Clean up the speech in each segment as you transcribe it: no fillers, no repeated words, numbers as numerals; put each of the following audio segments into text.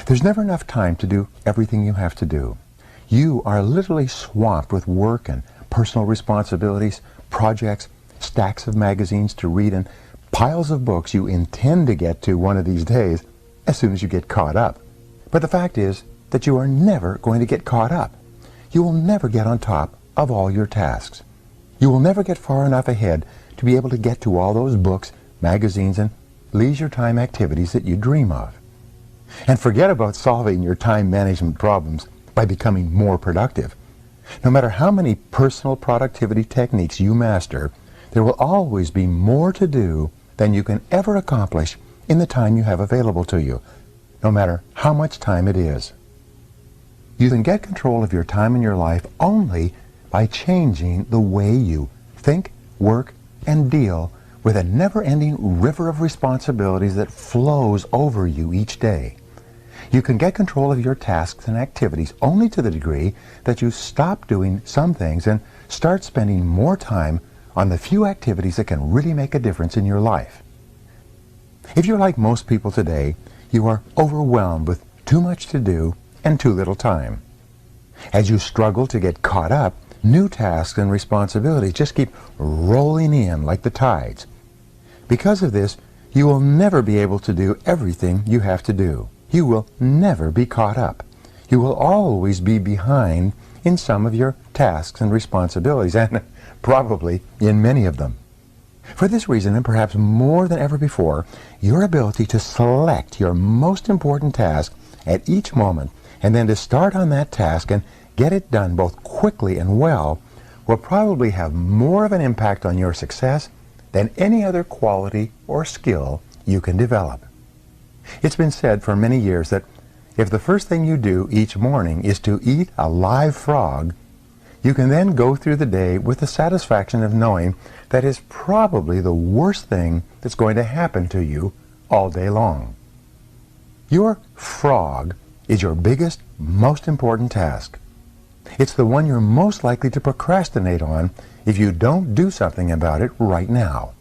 There's never enough time to do everything you have to do. You are literally swamped with work and personal responsibilities, projects, stacks of magazines to read, and piles of books you intend to get to one of these days as soon as you get caught up. But the fact is that you are never going to get caught up. You will never get on top of all your tasks. You will never get far enough ahead to be able to get to all those books, magazines, and leisure time activities that you dream of. And forget about solving your time management problems by becoming more productive. No matter how many personal productivity techniques you master, there will always be more to do than you can ever accomplish in the time you have available to you, no matter how much time it is. You can get control of your time in your life only by changing the way you think, work, and deal with a never-ending river of responsibilities that flows over you each day. You can get control of your tasks and activities only to the degree that you stop doing some things and start spending more time on the few activities that can really make a difference in your life. If you're like most people today, you are overwhelmed with too much to do and too little time. As you struggle to get caught up, new tasks and responsibilities just keep rolling in like the tides. Because of this, you will never be able to do everything you have to do. You will never be caught up. You will always be behind in some of your tasks and responsibilities, and probably in many of them. For this reason, and perhaps more than ever before, your ability to select your most important task at each moment and then to start on that task and get it done both quickly and well will probably have more of an impact on your success than any other quality or skill you can develop. It's been said for many years that if the first thing you do each morning is to eat a live frog, you can then go through the day with the satisfaction of knowing that is probably the worst thing that's going to happen to you all day long. Your frog is your biggest, most important task. It's the one you're most likely to procrastinate on if you don't do something about it right now.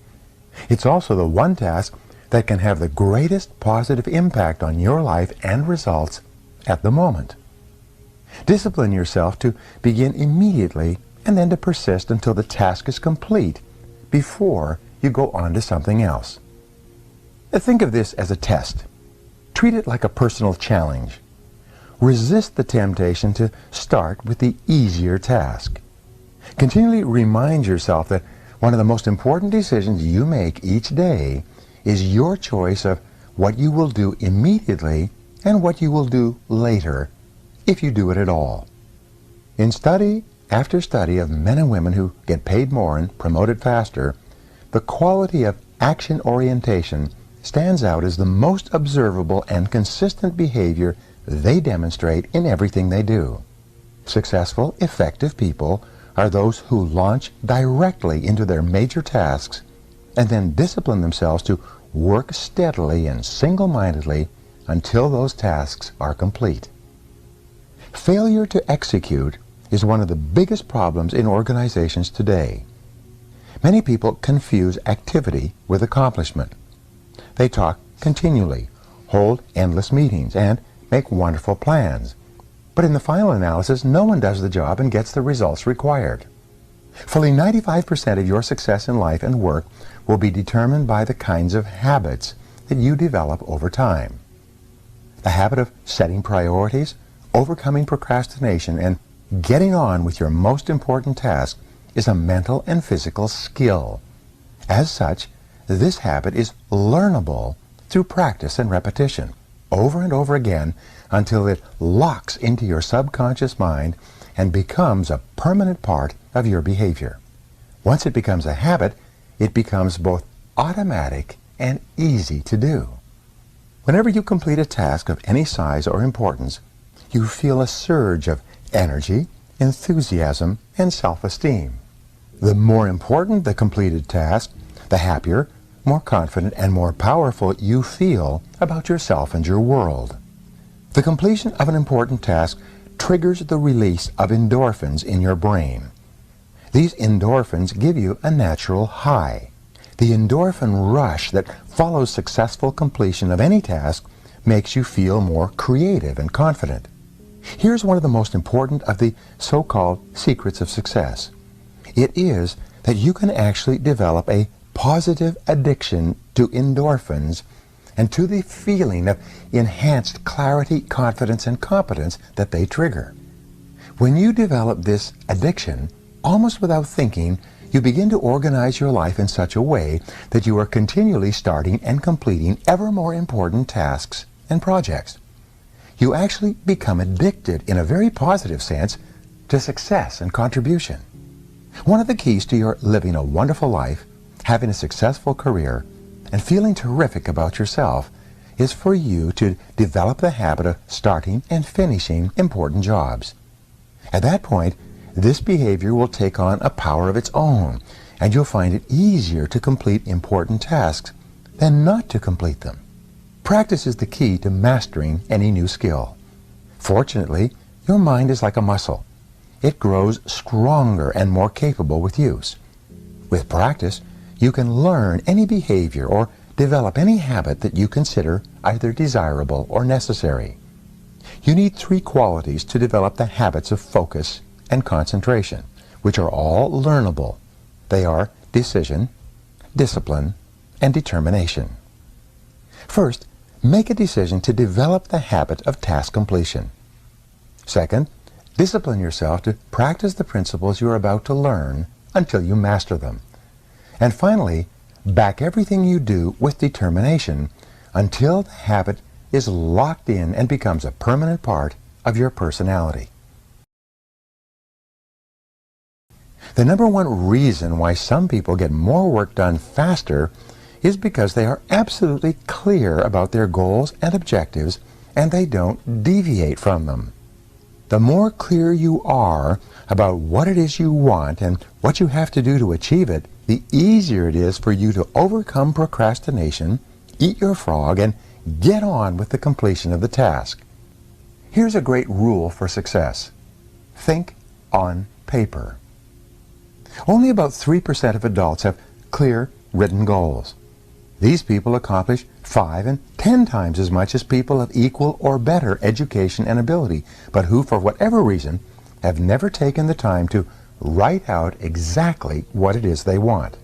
It's also the one task that can have the greatest positive impact on your life and results at the moment. Discipline yourself to begin immediately and then to persist until the task is complete before you go on to something else. Think of this as a test. Treat it like a personal challenge. Resist the temptation to start with the easier task. Continually remind yourself that one of the most important decisions you make each day is your choice of what you will do immediately and what you will do later, if you do it at all. In study after study of men and women who get paid more and promoted faster, the quality of action orientation stands out as the most observable and consistent behavior they demonstrate in everything they do. Successful, effective people are those who launch directly into their major tasks and then discipline themselves to work steadily and single-mindedly until those tasks are complete. Failure to execute is one of the biggest problems in organizations today. Many people confuse activity with accomplishment. They talk continually, hold endless meetings, and make wonderful plans. But in the final analysis, no one does the job and gets the results required. Fully 95% of your success in life and work will be determined by the kinds of habits that you develop over time. The habit of setting priorities, overcoming procrastination, and getting on with your most important task is a mental and physical skill. As such, this habit is learnable through practice and repetition, over and over again, until it locks into your subconscious mind and becomes a permanent part of your behavior. Once it becomes a habit, it becomes both automatic and easy to do. Whenever you complete a task of any size or importance, you feel a surge of energy, enthusiasm, and self-esteem. The more important the completed task, the happier, more confident, and more powerful you feel about yourself and your world. The completion of an important task triggers the release of endorphins in your brain. These endorphins give you a natural high. The endorphin rush that follows successful completion of any task makes you feel more creative and confident. Here's one of the most important of the so-called secrets of success. It is that you can actually develop a positive addiction to endorphins and to the feeling of enhanced clarity, confidence, and competence that they trigger. When you develop this addiction, almost without thinking, you begin to organize your life in such a way that you are continually starting and completing ever more important tasks and projects. You actually become addicted, in a very positive sense, to success and contribution. One of the keys to your living a wonderful life, having a successful career, and feeling terrific about yourself is for you to develop the habit of starting and finishing important jobs. At that point, this behavior will take on a power of its own, and you'll find it easier to complete important tasks than not to complete them. Practice is the key to mastering any new skill. Fortunately, your mind is like a muscle. It grows stronger and more capable with use. With practice, you can learn any behavior or develop any habit that you consider either desirable or necessary. You need 3 qualities to develop the habits of focus and concentration, which are all learnable. They are decision, discipline, and determination. First, make a decision to develop the habit of task completion. Second, discipline yourself to practice the principles you are about to learn until you master them. And finally, back everything you do with determination until the habit is locked in and becomes a permanent part of your personality. The number one reason why some people get more work done faster is because they are absolutely clear about their goals and objectives, and they don't deviate from them. The more clear you are about what it is you want and what you have to do to achieve it, the easier it is for you to overcome procrastination, eat your frog, and get on with the completion of the task. Here's a great rule for success. Think on paper. Only about 3% of adults have clear, written goals. These people accomplish 5 and 10 times as much as people of equal or better education and ability, but who, for whatever reason, have never taken the time to write out exactly what it is they want.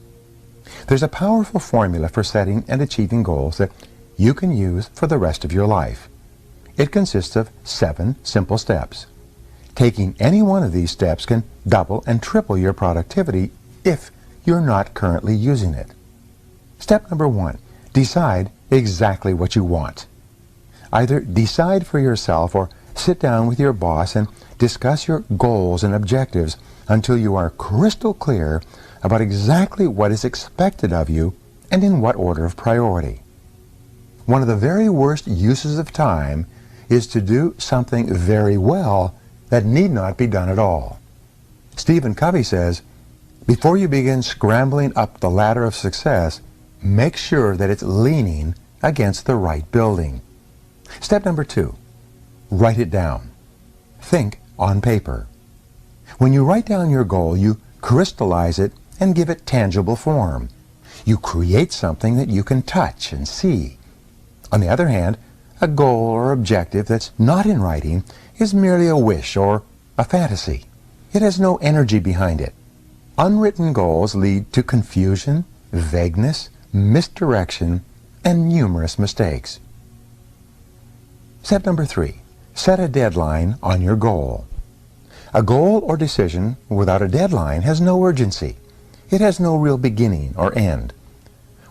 There's a powerful formula for setting and achieving goals that you can use for the rest of your life. It consists of 7 simple steps. Taking any one of these steps can double and triple your productivity if you're not currently using it. Step number 1, decide exactly what you want. Either decide for yourself or sit down with your boss and discuss your goals and objectives until you are crystal clear about exactly what is expected of you and in what order of priority. One of the very worst uses of time is to do something very well that need not be done at all. Stephen Covey says, before you begin scrambling up the ladder of success, make sure that it's leaning against the right building. Step number 2, write it down. Think on paper. When you write down your goal, you crystallize it and give it tangible form. You create something that you can touch and see. On the other hand, a goal or objective that's not in writing is merely a wish or a fantasy. It has no energy behind it. Unwritten goals lead to confusion, vagueness, misdirection, and numerous mistakes. Step number 3, set a deadline on your goal. A goal or decision without a deadline has no urgency. It has no real beginning or end.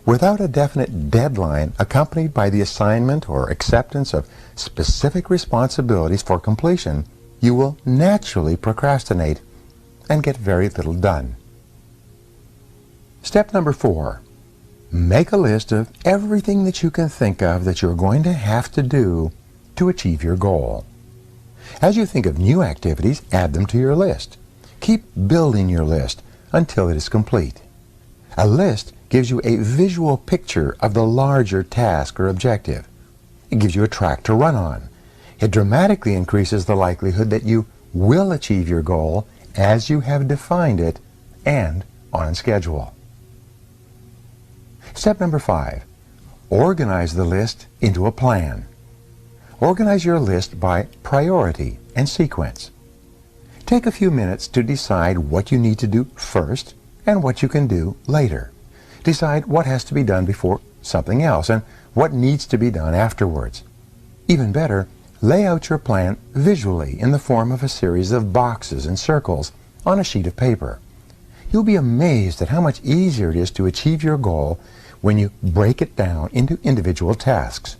Without a definite deadline accompanied by the assignment or acceptance of specific responsibilities for completion, you will naturally procrastinate and get very little done. Step number 4, make a list of everything that you can think of that you're going to have to do to achieve your goal. As you think of new activities, add them to your list. Keep building your list until it is complete. A list gives you a visual picture of the larger task or objective. It gives you a track to run on. It dramatically increases the likelihood that you will achieve your goal as you have defined it and on schedule. Step number 5, organize the list into a plan. organize your list by priority and sequence. Take a few minutes to decide what you need to do first and what you can do later. Decide what has to be done before something else and what needs to be done afterwards. Even better, lay out your plan visually in the form of a series of boxes and circles on a sheet of paper. You'll be amazed at how much easier it is to achieve your goal when you break it down into individual tasks.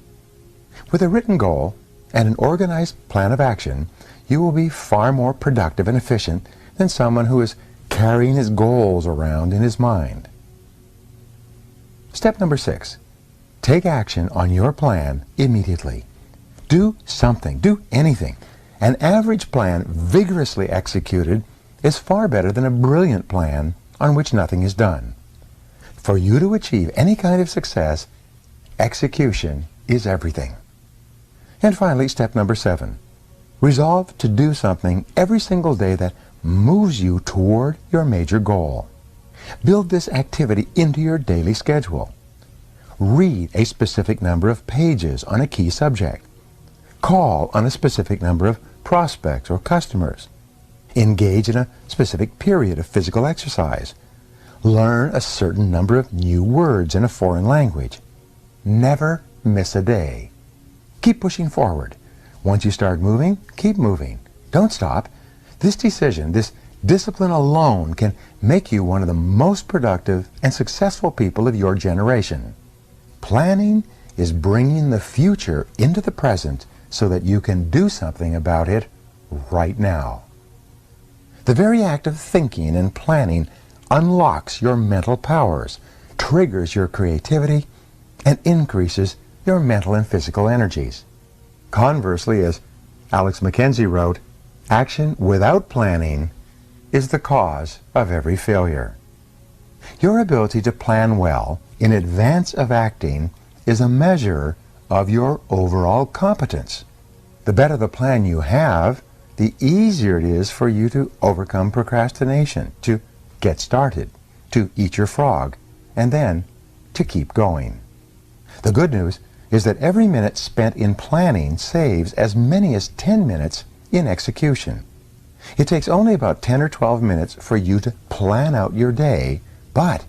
With a written goal and an organized plan of action, you will be far more productive and efficient than someone who is carrying his goals around in his mind. Step number 6. Take action on your plan immediately. Do something. Do anything. An average plan vigorously executed is far better than a brilliant plan on which nothing is done. For you to achieve any kind of success, execution is everything. And finally, step number 7. Resolve to do something every single day that moves you toward your major goal. Build this activity into your daily schedule. Read a specific number of pages on a key subject. Call on a specific number of prospects or customers. Engage in a specific period of physical exercise. Learn a certain number of new words in a foreign language. Never miss a day. Keep pushing forward. Once you start moving, keep moving. Don't stop. This decision, this discipline alone can make you one of the most productive and successful people of your generation. Planning is bringing the future into the present so that you can do something about it right now. The very act of thinking and planning unlocks your mental powers, triggers your creativity, and increases your mental and physical energies. Conversely, as Alex McKenzie wrote, action without planning is the cause of every failure. Your ability to plan well in advance of acting is a measure of your overall competence. The better the plan you have, the easier it is for you to overcome procrastination, to get started, to eat your frog, and then to keep going. The good news is that every minute spent in planning saves as many as 10 minutes in execution. It takes only about 10 or 12 minutes for you to plan out your day, but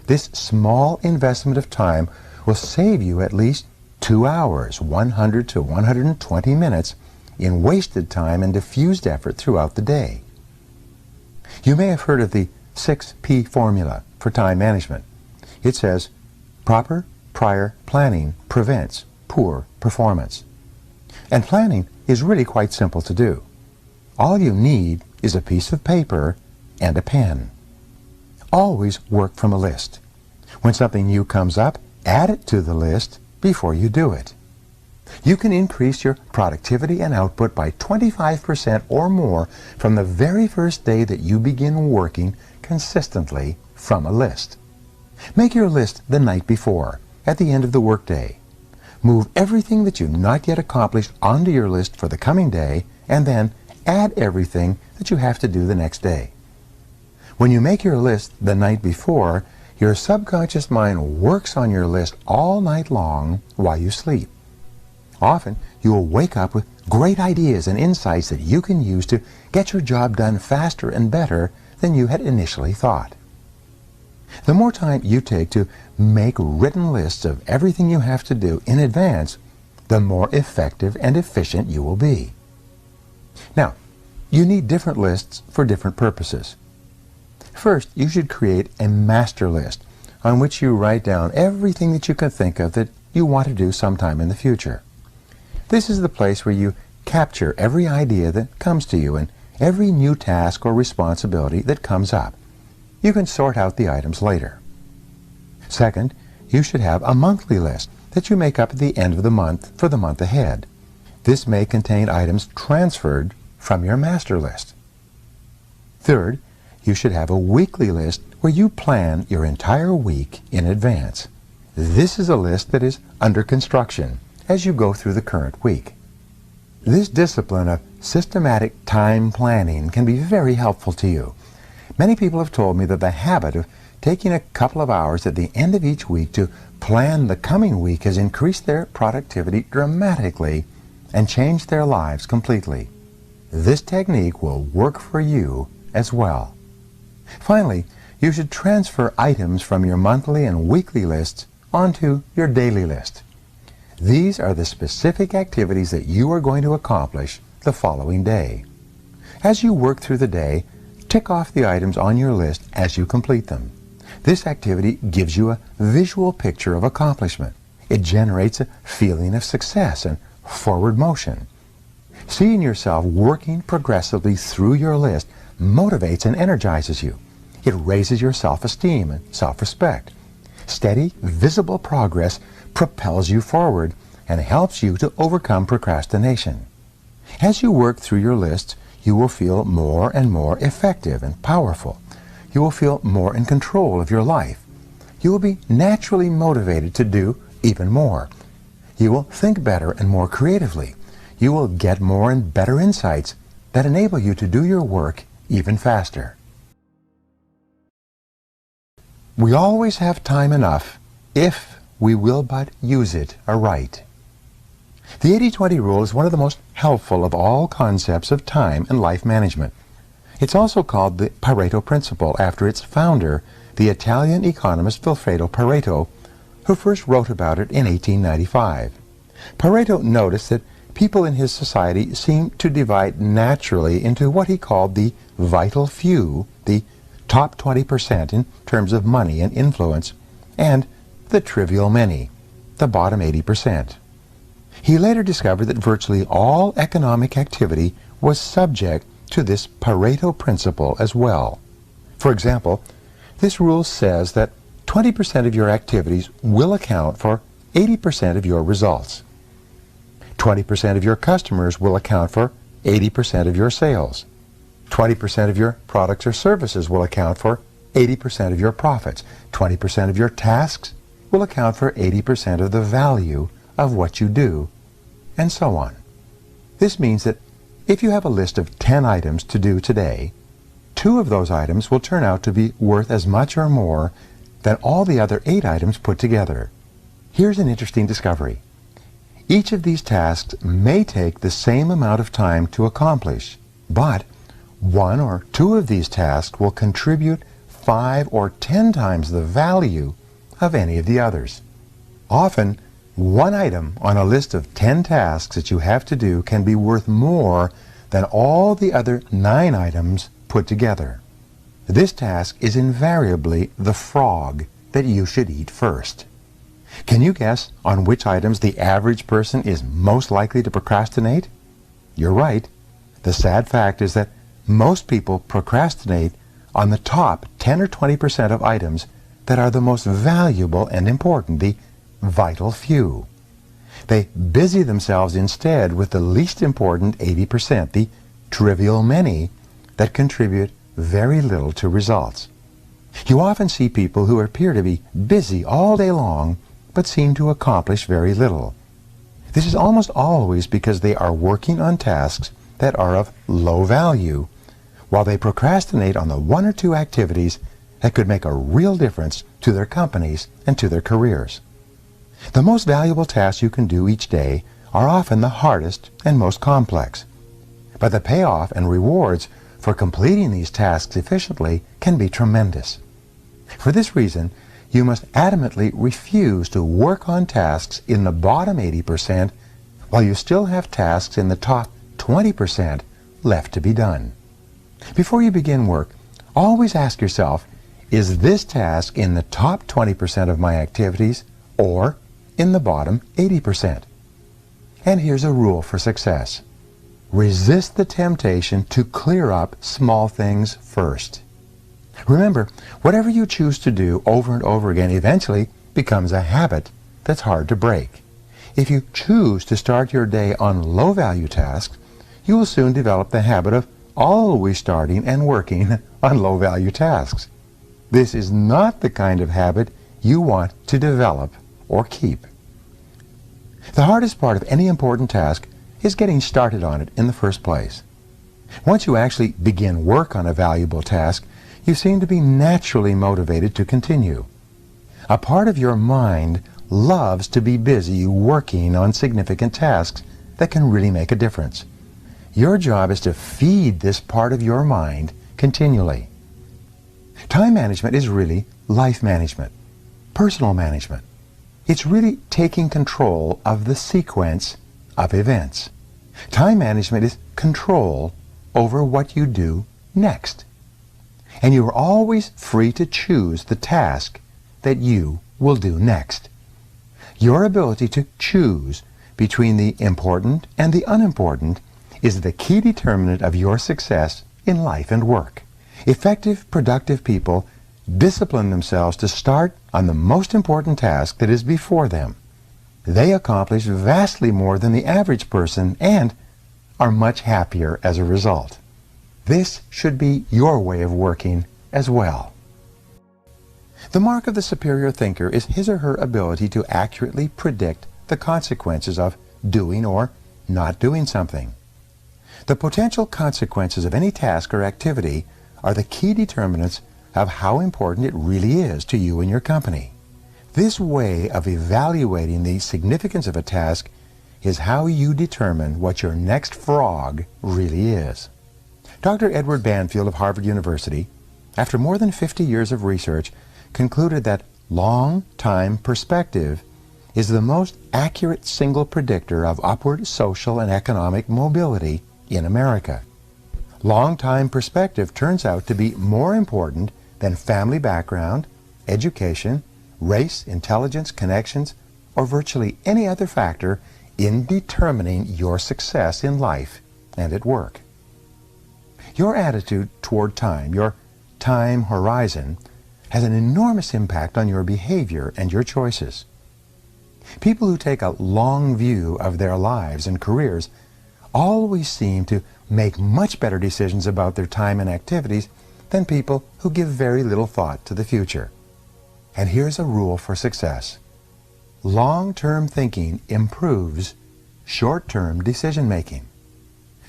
this small investment of time will save you at least 2 hours, 100 to 120 minutes in wasted time and diffused effort throughout the day. You may have heard of the 6P formula for time management. It says, proper prior planning prevents poor performance. And planning is really quite simple to do. All you need is a piece of paper and a pen. Always work from a list. When something new comes up, add it to the list before you do it. You can increase your productivity and output by 25% or more from the very first day that you begin working consistently from a list. Make your list the night before, at the end of the workday. Move everything that you've not yet accomplished onto your list for the coming day, and then add everything that you have to do the next day. When you make your list the night before, your subconscious mind works on your list all night long while you sleep. Often, you will wake up with great ideas and insights that you can use to get your job done faster and better than you had initially thought. The more time you take to make written lists of everything you have to do in advance, the more effective and efficient you will be. Now, you need different lists for different purposes. First, you should create a master list on which you write down everything that you can think of that you want to do sometime in the future. This is the place where you capture every idea that comes to you and every new task or responsibility that comes up. You can sort out the items later. Second, you should have a monthly list that you make up at the end of the month for the month ahead. This may contain items transferred from your master list. Third, you should have a weekly list where you plan your entire week in advance. This is a list that is under construction as you go through the current week. This discipline of systematic time planning can be very helpful to you. Many people have told me that the habit of taking a couple of hours at the end of each week to plan the coming week has increased their productivity dramatically and change their lives completely. This technique will work for you as well. Finally, you should transfer items from your monthly and weekly lists onto your daily list. These are the specific activities that you are going to accomplish the following day. As you work through the day, tick off the items on your list as you complete them. This activity gives you a visual picture of accomplishment. It generates a feeling of success and forward motion. Seeing yourself working progressively through your list motivates and energizes you. It raises your self-esteem and self-respect. Steady, visible progress propels you forward and helps you to overcome procrastination. As you work through your lists, you will feel more and more effective and powerful. You will feel more in control of your life. You will be naturally motivated to do even more. You will think better and more creatively. You will get more and better insights that enable you to do your work even faster. We always have time enough if we will but use it aright. The 80-20 rule is one of the most helpful of all concepts of time and life management. It's also called the Pareto principle after its founder, the Italian economist Vilfredo Pareto, who first wrote about it in 1895. Pareto noticed that people in his society seemed to divide naturally into what he called the vital few, the top 20% in terms of money and influence, and the trivial many, the bottom 80%. He later discovered that virtually all economic activity was subject to this Pareto principle as well. For example, this rule says that 20% of your activities will account for 80% of your results. 20% of your customers will account for 80% of your sales. 20% of your products or services will account for 80% of your profits. 20% of your tasks will account for 80% of the value of what you do, and so on. This means that if you have a list of 10 items to do today, 2 of those items will turn out to be worth as much or more than all the other 8 items put together. Here's an interesting discovery. Each of these tasks may take the same amount of time to accomplish, but 1 or 2 of these tasks will contribute 5 or 10 times the value of any of the others. Often, one item on a list of 10 tasks that you have to do can be worth more than all the other 9 items put together. This task is invariably the frog that you should eat first. Can you guess on which items the average person is most likely to procrastinate? You're right. The sad fact is that most people procrastinate on the top 10 or 20% of items that are the most valuable and important, the vital few. They busy themselves instead with the least important 80%, the trivial many, that contribute very little to results. You often see people who appear to be busy all day long but seem to accomplish very little. This is almost always because they are working on tasks that are of low value, while they procrastinate on the 1 or 2 activities that could make a real difference to their companies and to their careers. The most valuable tasks you can do each day are often the hardest and most complex. But the payoff and rewards for completing these tasks efficiently can be tremendous. For this reason, you must adamantly refuse to work on tasks in the bottom 80% while you still have tasks in the top 20% left to be done. Before you begin work, always ask yourself, is this task in the top 20% of my activities or in the bottom 80%? And here's a rule for success. Resist the temptation to clear up small things first. Remember, whatever you choose to do over and over again eventually becomes a habit that's hard to break. If you choose to start your day on low-value tasks, you will soon develop the habit of always starting and working on low-value tasks. This is not the kind of habit you want to develop or keep. The hardest part of any important task is getting started on it in the first place. Once you actually begin work on a valuable task, you seem to be naturally motivated to continue. A part of your mind loves to be busy working on significant tasks that can really make a difference. Your job is to feed this part of your mind continually. Time management is really life management, personal management. It's really taking control of the sequence of events. Time management is control over what you do next. And you are always free to choose the task that you will do next. Your ability to choose between the important and the unimportant is the key determinant of your success in life and work. Effective, productive people discipline themselves to start on the most important task that is before them. They accomplish vastly more than the average person and are much happier as a result. This should be your way of working as well. The mark of the superior thinker is his or her ability to accurately predict the consequences of doing or not doing something. The potential consequences of any task or activity are the key determinants of how important it really is to you and your company. This way of evaluating the significance of a task is how you determine what your next frog really is. Dr. Edward Banfield of Harvard University, after more than 50 years of research, concluded that long-time perspective is the most accurate single predictor of upward social and economic mobility in America. Long-time perspective turns out to be more important than family background, education, race, intelligence, connections, or virtually any other factor in determining your success in life and at work. Your attitude toward time, your time horizon, has an enormous impact on your behavior and your choices. People who take a long view of their lives and careers always seem to make much better decisions about their time and activities than people who give very little thought to the future. And here's a rule for success. Long-term thinking improves short-term decision-making.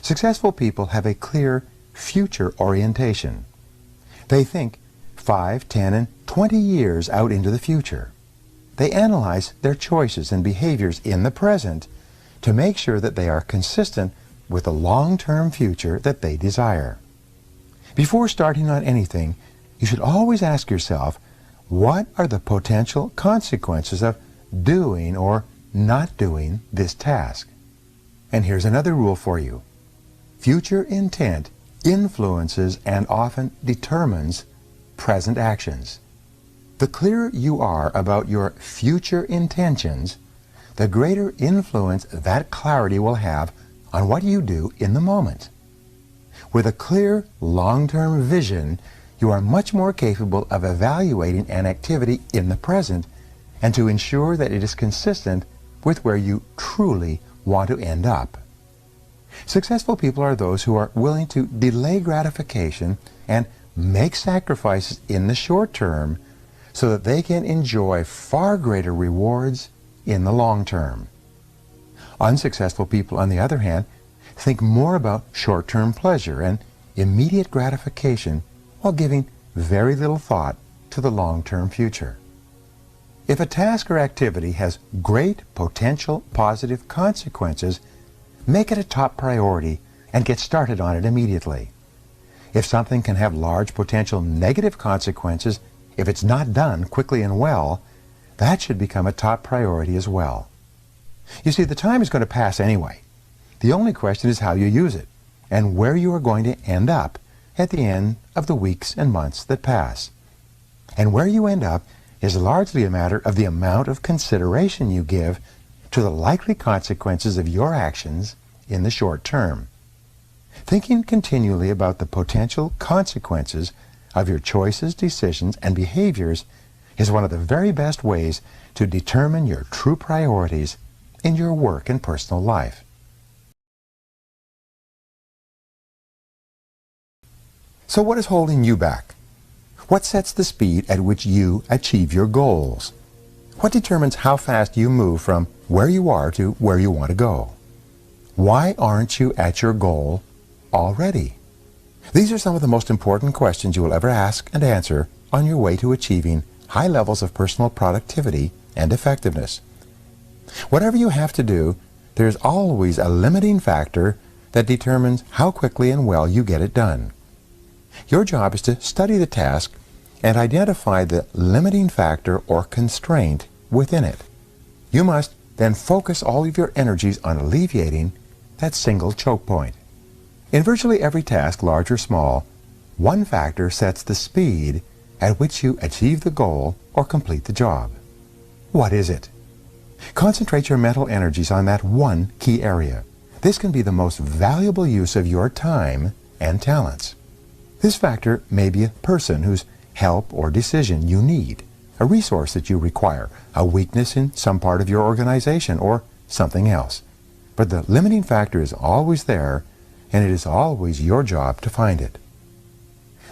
Successful people have a clear future orientation. They think 5, 10, and 20 years out into the future. They analyze their choices and behaviors in the present to make sure that they are consistent with the long-term future that they desire. Before starting on anything, you should always ask yourself, what are the potential consequences of doing or not doing this task? And here's another rule for you. Future intent influences and often determines present actions. The clearer you are about your future intentions, the greater influence that clarity will have on what you do in the moment. With a clear, long-term vision, you are much more capable of evaluating an activity in the present and to ensure that it is consistent with where you truly want to end up. Successful people are those who are willing to delay gratification and make sacrifices in the short term so that they can enjoy far greater rewards in the long term. Unsuccessful people, on the other hand, think more about short-term pleasure and immediate gratification while giving very little thought to the long-term future. If a task or activity has great potential positive consequences, make it a top priority and get started on it immediately. If something can have large potential negative consequences, if it's not done quickly and well, that should become a top priority as well. You see, the time is going to pass anyway. The only question is how you use it and where you are going to end up at the end of the weeks and months that pass. And where you end up is largely a matter of the amount of consideration you give to the likely consequences of your actions in the short term. Thinking continually about the potential consequences of your choices, decisions, and behaviors is one of the very best ways to determine your true priorities in your work and personal life. So what is holding you back? What sets the speed at which you achieve your goals? What determines how fast you move from where you are to where you want to go? Why aren't you at your goal already? These are some of the most important questions you will ever ask and answer on your way to achieving high levels of personal productivity and effectiveness. Whatever you have to do, there's always a limiting factor that determines how quickly and well you get it done. Your job is to study the task and identify the limiting factor or constraint within it. You must then focus all of your energies on alleviating that single choke point. In virtually every task, large or small, one factor sets the speed at which you achieve the goal or complete the job. What is it? Concentrate your mental energies on that one key area. This can be the most valuable use of your time and talents. This factor may be a person whose help or decision you need, a resource that you require, a weakness in some part of your organization, or something else. But the limiting factor is always there, and it is always your job to find it.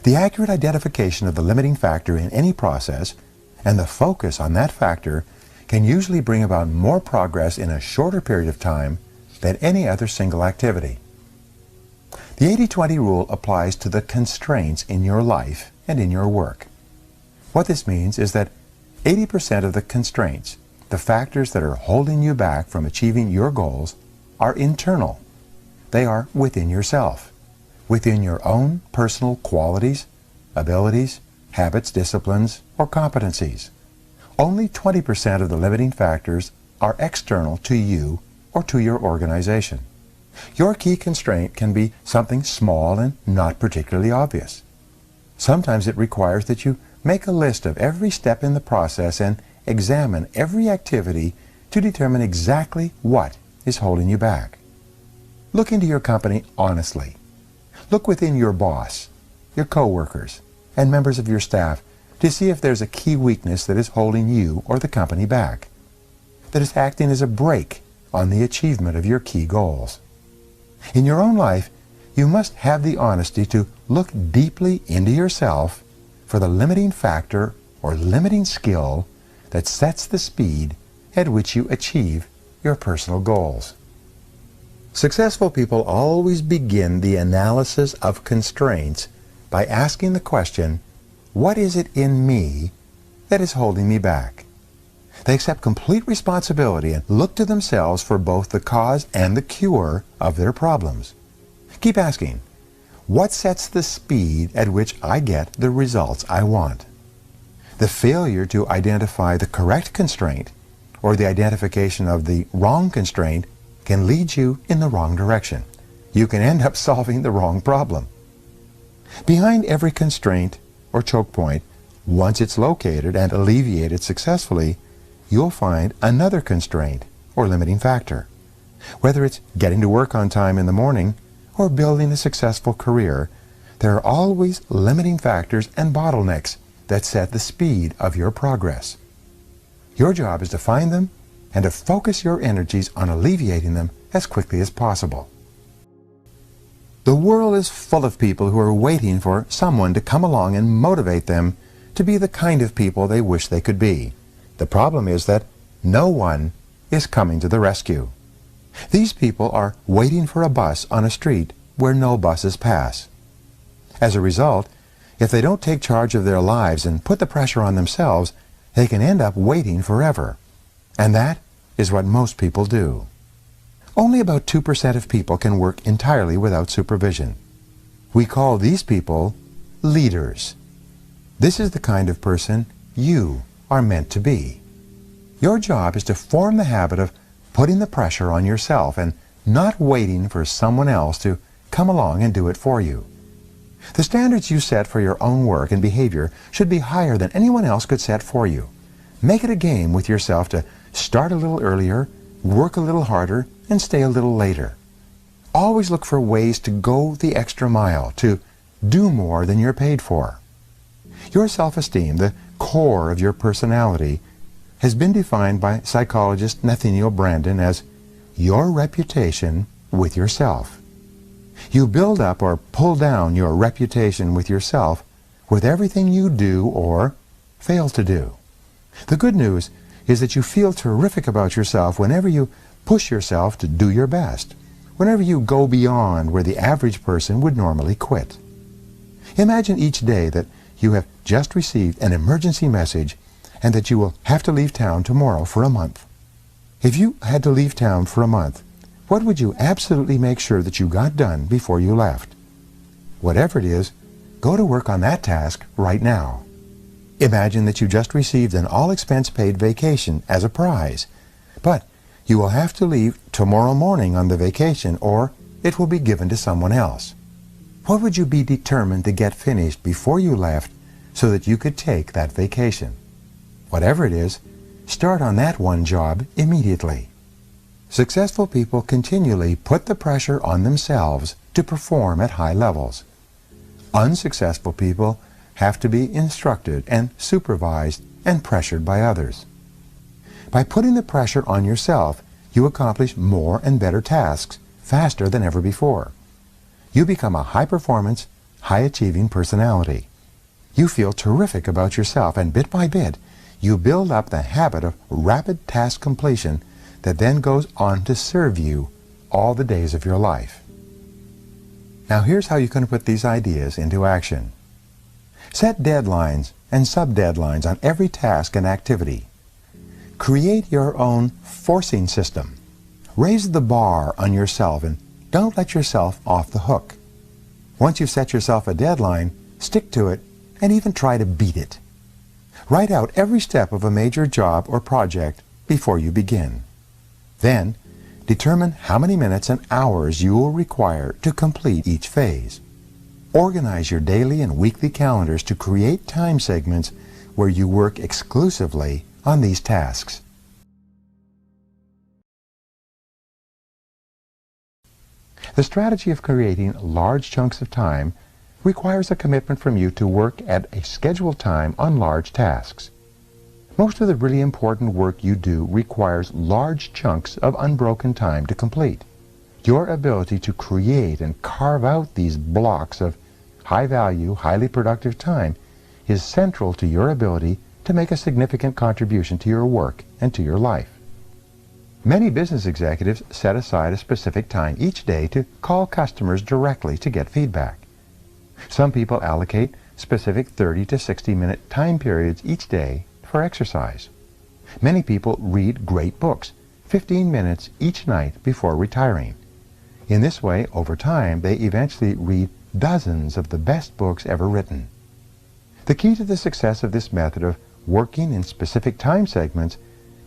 The accurate identification of the limiting factor in any process and the focus on that factor can usually bring about more progress in a shorter period of time than any other single activity. The 80-20 rule applies to the constraints in your life and in your work. What this means is that 80% of the constraints, the factors that are holding you back from achieving your goals, are internal. They are within yourself, within your own personal qualities, abilities, habits, disciplines, or competencies. Only 20% of the limiting factors are external to you or to your organization. Your key constraint can be something small and not particularly obvious. Sometimes it requires that you make a list of every step in the process and examine every activity to determine exactly what is holding you back. Look into your company honestly. Look within your boss, your coworkers, and members of your staff to see if there's a key weakness that is holding you or the company back, that is acting as a brake on the achievement of your key goals. In your own life, you must have the honesty to look deeply into yourself for the limiting factor or limiting skill that sets the speed at which you achieve your personal goals. Successful people always begin the analysis of constraints by asking the question, what is it in me that is holding me back? They accept complete responsibility and look to themselves for both the cause and the cure of their problems. Keep asking, what sets the speed at which I get the results I want? The failure to identify the correct constraint or the identification of the wrong constraint can lead you in the wrong direction. You can end up solving the wrong problem. Behind every constraint or choke point, once it's located and alleviated successfully, you'll find another constraint or limiting factor. Whether it's getting to work on time in the morning or building a successful career, there are always limiting factors and bottlenecks that set the speed of your progress. Your job is to find them and to focus your energies on alleviating them as quickly as possible. The world is full of people who are waiting for someone to come along and motivate them to be the kind of people they wish they could be. The problem is that no one is coming to the rescue. These people are waiting for a bus on a street where no buses pass. As a result, if they don't take charge of their lives and put the pressure on themselves, they can end up waiting forever. And that is what most people do. Only about 2% of people can work entirely without supervision. We call these people leaders. This is the kind of person you are meant to be. Your job is to form the habit of putting the pressure on yourself and not waiting for someone else to come along and do it for you. The standards you set for your own work and behavior should be higher than anyone else could set for you. Make it a game with yourself to start a little earlier, work a little harder, and stay a little later. Always look for ways to go the extra mile, to do more than you're paid for. Your self-esteem, the core of your personality, has been defined by psychologist Nathaniel Branden as your reputation with yourself. You build up or pull down your reputation with yourself with everything you do or fail to do. The good news is that you feel terrific about yourself whenever you push yourself to do your best, whenever you go beyond where the average person would normally quit. Imagine each day that you have just received an emergency message and that you will have to leave town tomorrow for a month. If you had to leave town for a month, What would you absolutely make sure that you got done before you left? Whatever it is, go to work on that task right now. Imagine that you just received an all-expense-paid vacation as a prize, but you will have to leave tomorrow morning on the vacation, or it will be given to someone else. What would you be determined to get finished before you left so that you could take that vacation? Whatever it is, start on that one job immediately. Successful people continually put the pressure on themselves to perform at high levels. Unsuccessful people have to be instructed and supervised and pressured by others. By putting the pressure on yourself, you accomplish more and better tasks faster than ever before. You become a high-performance, high-achieving personality. You feel terrific about yourself, and bit by bit, you build up the habit of rapid task completion that then goes on to serve you all the days of your life. Now here's how you can put these ideas into action. Set deadlines and sub-deadlines on every task and activity. Create your own forcing system. Raise the bar on yourself and don't let yourself off the hook. Once you've set yourself a deadline, stick to it and even try to beat it. Write out every step of a major job or project before you begin. Then, determine how many minutes and hours you will require to complete each phase. Organize your daily and weekly calendars to create time segments where you work exclusively on these tasks. The strategy of creating large chunks of time requires a commitment from you to work at a scheduled time on large tasks. Most of the really important work you do requires large chunks of unbroken time to complete. Your ability to create and carve out these blocks of high-value, highly productive time is central to your ability to make a significant contribution to your work and to your life. Many business executives set aside a specific time each day to call customers directly to get feedback. Some people allocate specific 30 to 60-minute time periods each day for exercise. Many people read great books, 15 minutes each night before retiring. In this way, over time, they eventually read dozens of the best books ever written. The key to the success of this method of working in specific time segments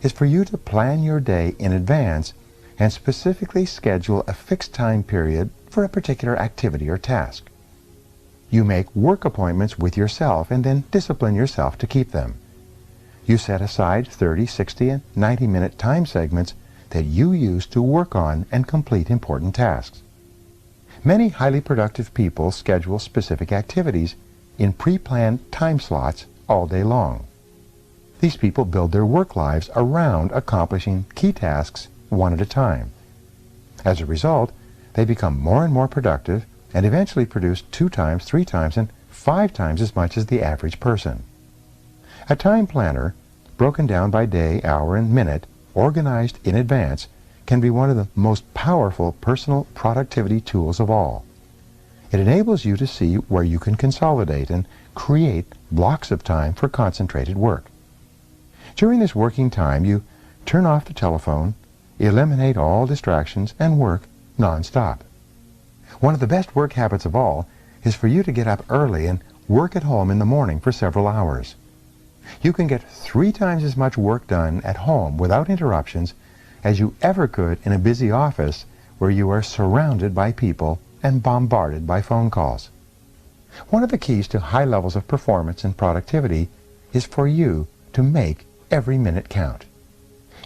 is for you to plan your day in advance and specifically schedule a fixed time period for a particular activity or task. You make work appointments with yourself and then discipline yourself to keep them. You set aside 30, 60, and 90-minute time segments that you use to work on and complete important tasks. Many highly productive people schedule specific activities in pre-planned time slots all day long. These people build their work lives around accomplishing key tasks one at a time. As a result, they become more and more productive and eventually produce 2 times, 3 times, and 5 times as much as the average person. A time planner, broken down by day, hour, and minute, organized in advance, can be one of the most powerful personal productivity tools of all. It enables you to see where you can consolidate and create blocks of time for concentrated work. During this working time, you turn off the telephone, eliminate all distractions, and work non-stop. One of the best work habits of all is for you to get up early and work at home in the morning for several hours. You can get 3 times as much work done at home without interruptions as you ever could in a busy office where you are surrounded by people and bombarded by phone calls. One of the keys to high levels of performance and productivity is for you to make every minute count.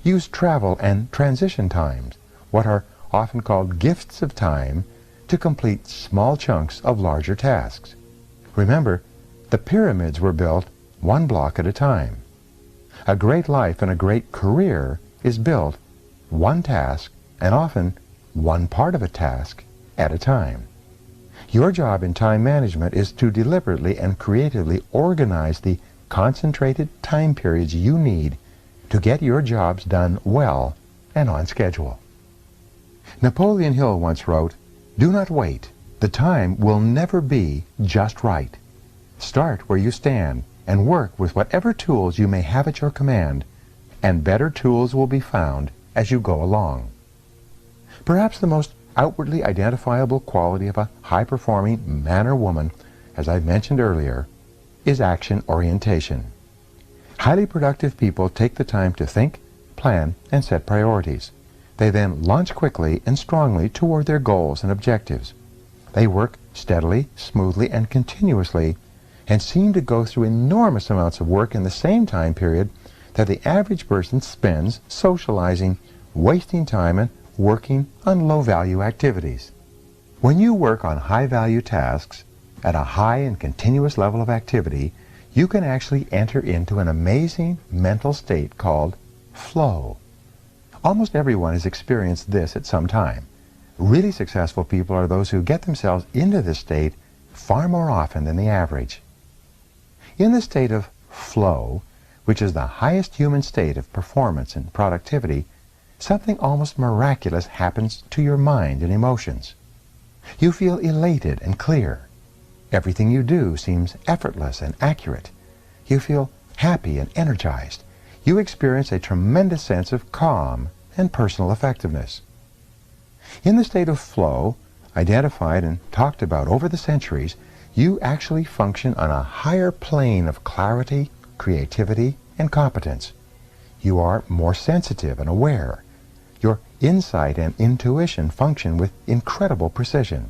Use travel and transition times, what are often called gifts of time, to complete small chunks of larger tasks. Remember, the pyramids were built 1 block at a time. A great life and a great career is built 1 task, and often 1 part of a task, at a time. Your job in time management is to deliberately and creatively organize the concentrated time periods you need to get your jobs done well and on schedule. Napoleon Hill once wrote, "Do not wait. The time will never be just right. Start where you stand and work with whatever tools you may have at your command, and better tools will be found as you go along." Perhaps the most outwardly identifiable quality of a high-performing man or woman, as I mentioned earlier, is action orientation. Highly productive people take the time to think, plan, and set priorities. They then launch quickly and strongly toward their goals and objectives. They work steadily, smoothly, and continuously, and seem to go through enormous amounts of work in the same time period that the average person spends socializing, wasting time, and working on low-value activities. When you work on high-value tasks at a high and continuous level of activity, you can actually enter into an amazing mental state called flow. Almost everyone has experienced this at some time. Really successful people are those who get themselves into this state far more often than the average. In the state of flow, which is the highest human state of performance and productivity, something almost miraculous happens to your mind and emotions. You feel elated and clear. Everything you do seems effortless and accurate. You feel happy and energized. You experience a tremendous sense of calm and personal effectiveness. In the state of flow, identified and talked about over the centuries, you actually function on a higher plane of clarity, creativity, and competence. You are more sensitive and aware. Your insight and intuition function with incredible precision.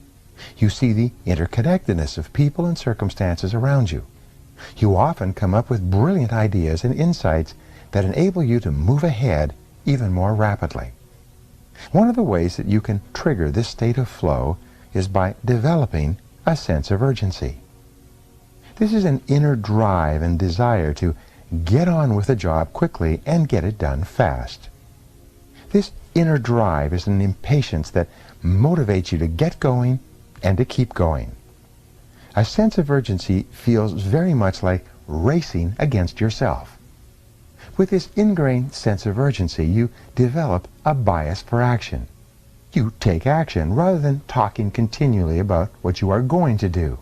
You see the interconnectedness of people and circumstances around you. You often come up with brilliant ideas and insights that enable you to move ahead even more rapidly. One of the ways that you can trigger this state of flow is by developing a sense of urgency. This is an inner drive and desire to get on with a job quickly and get it done fast. This inner drive is an impatience that motivates you to get going and to keep going. A sense of urgency feels very much like racing against yourself. With this ingrained sense of urgency, you develop a bias for action. You take action rather than talking continually about what you are going to do.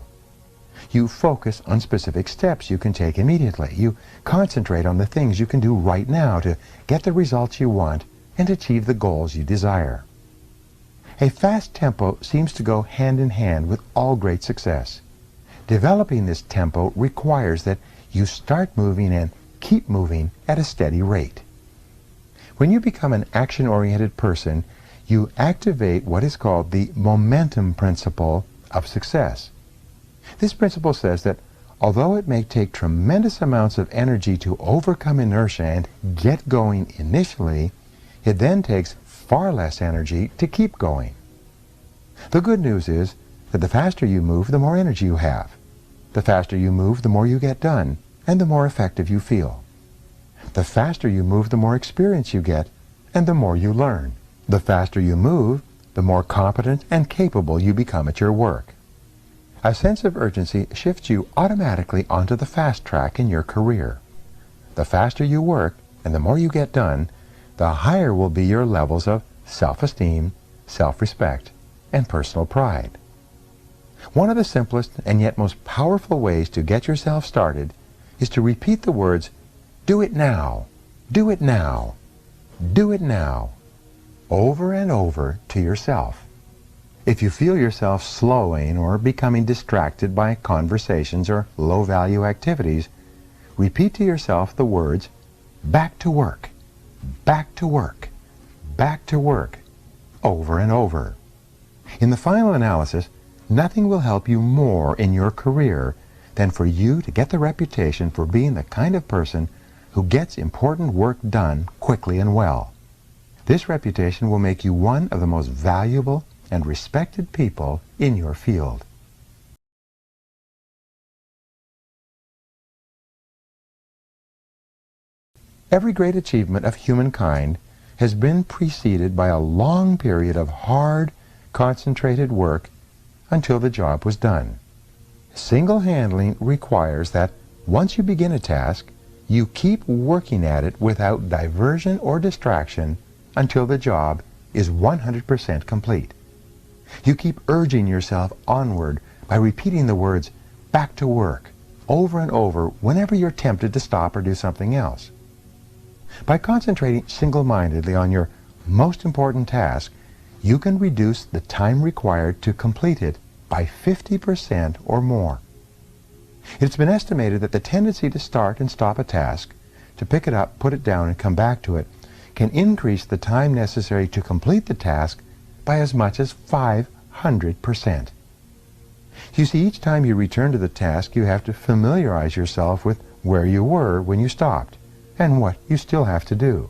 You focus on specific steps you can take immediately. You concentrate on the things you can do right now to get the results you want and achieve the goals you desire. A fast tempo seems to go hand in hand with all great success. Developing this tempo requires that you start moving and keep moving at a steady rate. When you become an action-oriented person, you activate what is called the momentum principle of success. This principle says that although it may take tremendous amounts of energy to overcome inertia and get going initially, it then takes far less energy to keep going. The good news is that the faster you move, the more energy you have. The faster you move, the more you get done, and the more effective you feel. The faster you move, the more experience you get, and the more you learn. The faster you move, the more competent and capable you become at your work. A sense of urgency shifts you automatically onto the fast track in your career. The faster you work, and the more you get done, the higher will be your levels of self-esteem, self-respect, and personal pride. One of the simplest and yet most powerful ways to get yourself started is to repeat the words, "Do it now, do it now, do it now," over and over to yourself. If you feel yourself slowing or becoming distracted by conversations or low-value activities, repeat to yourself the words, "Back to work, back to work, back to work," over and over. In the final analysis, nothing will help you more in your career than for you to get the reputation for being the kind of person who gets important work done quickly and well. This reputation will make you one of the most valuable and respected people in your field. Every great achievement of humankind has been preceded by a long period of hard, concentrated work until the job was done. Single-handling requires that once you begin a task, you keep working at it without diversion or distraction until the job is 100% complete. You keep urging yourself onward by repeating the words, "back to work," over and over whenever you're tempted to stop or do something else. By concentrating single-mindedly on your most important task, you can reduce the time required to complete it by 50% or more. It's been estimated that the tendency to start and stop a task, to pick it up, put it down, and come back to it, can increase the time necessary to complete the task by as much as 500%. You see, each time you return to the task, you have to familiarize yourself with where you were when you stopped and what you still have to do.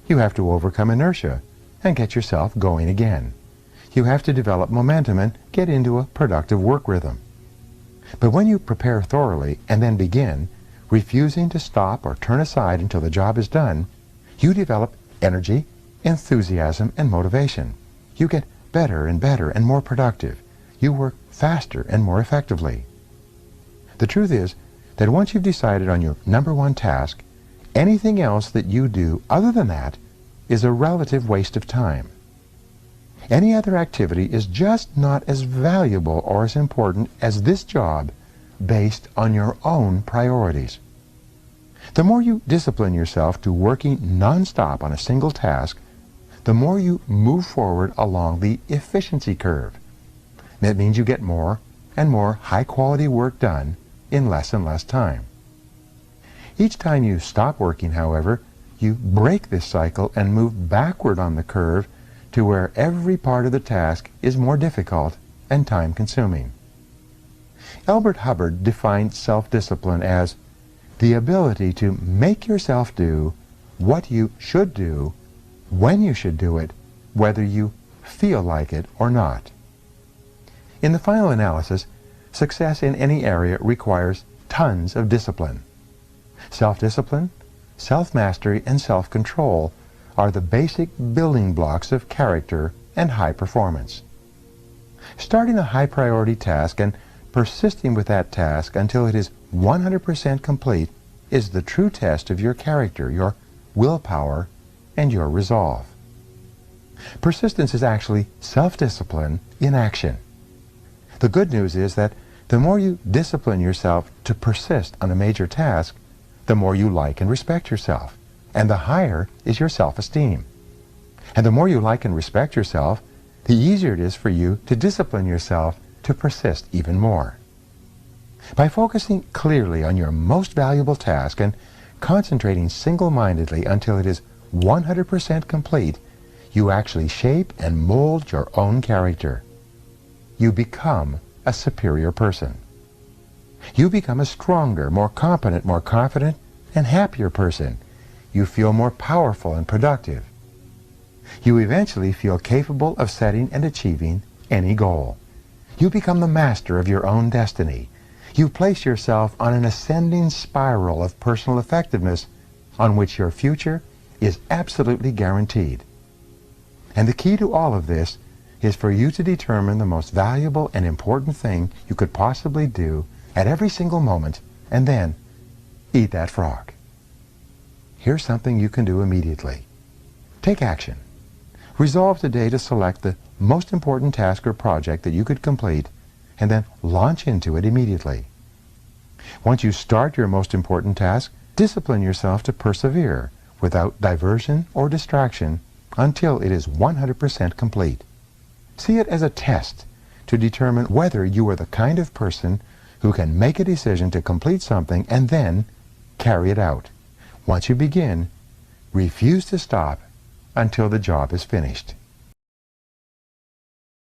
You have to overcome inertia and get yourself going again. You have to develop momentum and get into a productive work rhythm. But when you prepare thoroughly and then begin, refusing to stop or turn aside until the job is done, you develop energy, enthusiasm, and motivation. You get better and better and more productive. You work faster and more effectively. The truth is that once you've decided on your number one task, anything else that you do other than that is a relative waste of time. Any other activity is just not as valuable or as important as this job based on your own priorities. The more you discipline yourself to working non-stop on a single task, the more you move forward along the efficiency curve. That means you get more and more high-quality work done in less and less time. Each time you stop working, however, you break this cycle and move backward on the curve to where every part of the task is more difficult and time-consuming. Elbert Hubbard defined self-discipline as the ability to make yourself do what you should do, when you should do it, whether you feel like it or not. In the final analysis, success in any area requires tons of discipline. Self-discipline, self-mastery, and self-control are the basic building blocks of character and high performance. Starting a high-priority task and persisting with that task until it is 100% complete is the true test of your character, your willpower, and your resolve. Persistence is actually self-discipline in action. The good news is that the more you discipline yourself to persist on a major task, the more you like and respect yourself, and the higher is your self-esteem. And the more you like and respect yourself, the easier it is for you to discipline yourself to persist even more. By focusing clearly on your most valuable task and concentrating single-mindedly until it is 100% complete, you actually shape and mold your own character. You become a superior person. You become a stronger, more competent, more confident, and happier person. You feel more powerful and productive. You eventually feel capable of setting and achieving any goal. You become the master of your own destiny. You place yourself on an ascending spiral of personal effectiveness on which your future is absolutely guaranteed. And the key to all of this is for you to determine the most valuable and important thing you could possibly do at every single moment, and then eat that frog. Here's something you can do immediately. Take action. Resolve today to select the most important task or project that you could complete, and then launch into it immediately. Once you start your most important task, discipline yourself to persevere without diversion or distraction until it is 100% complete. See it as a test to determine whether you are the kind of person who can make a decision to complete something and then carry it out. Once you begin, refuse to stop until the job is finished.